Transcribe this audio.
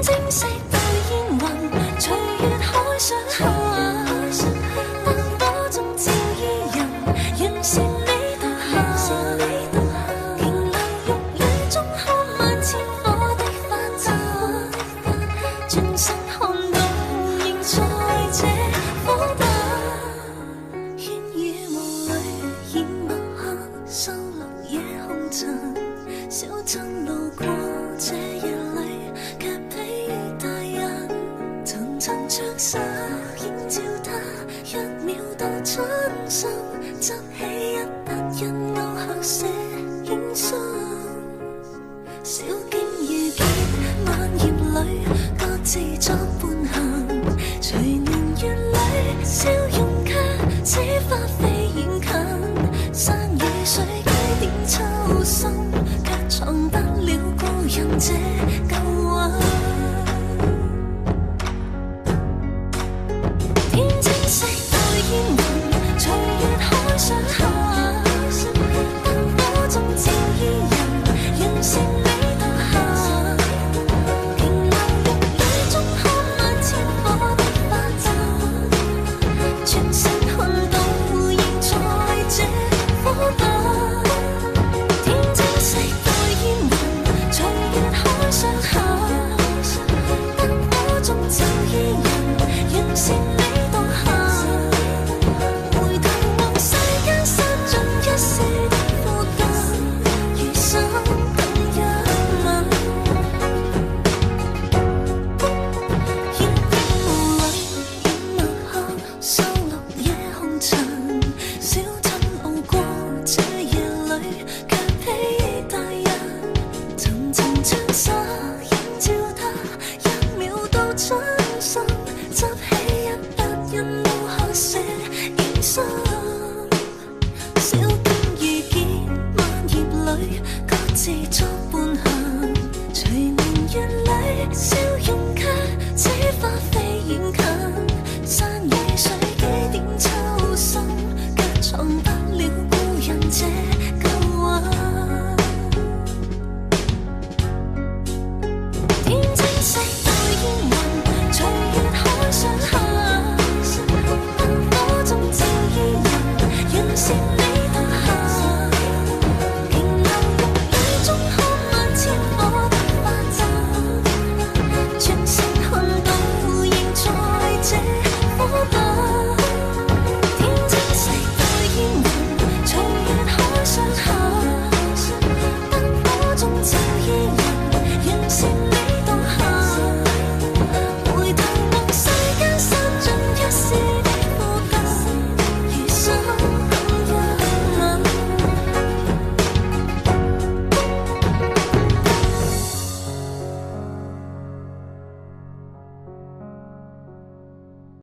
晶色對煙雲，隨月海上下，燈火中照依人，完善你獨下。瓊樓玉宇中看萬千火的花綻，轉身看到仍在這火把。煙雨霧裏掩墨客，收錄夜紅塵。小鎮路過這夜裏，卻被大人層層着實映照他，一秒到春心，執起一筆印勾刻寫影信。小徑遇見萬葉裏，各自作伴行。隨年月裏，笑容卻似花飛遠近。山與水幾點秋深，卻藏不了故人這舊魂。天青色對煙雲，隨月海上下，燈火中照依人，完善你獨下。瓊樓玉宇中看萬千火的花綻，轉身看到仍在這火把。天青色對煙雲，隨月海上下，燈火中照依人，完善你獨下。回頭望世間失盡一世的苦根，餘生等一吻。煙雨霧裏掩墨客，收錄夜紅塵。小鎮路過這夜裏，卻被大人層層trang飾映照他，一秒到春心，執起一筆印勾刻寫影信。小徑遇見萬葉裏，各自作伴行。隨年月裏，笑容卻似花飛遠近。山與水幾點秋深，卻藏不了故人這舊魂。天青色對煙雲，隨月海上下，燈火中照依人，完善你獨下。瓊樓玉宇中看萬千火的花綻，轉身看到仍在這火把。天青色對煙雲，隨月海上下，燈火中照依人。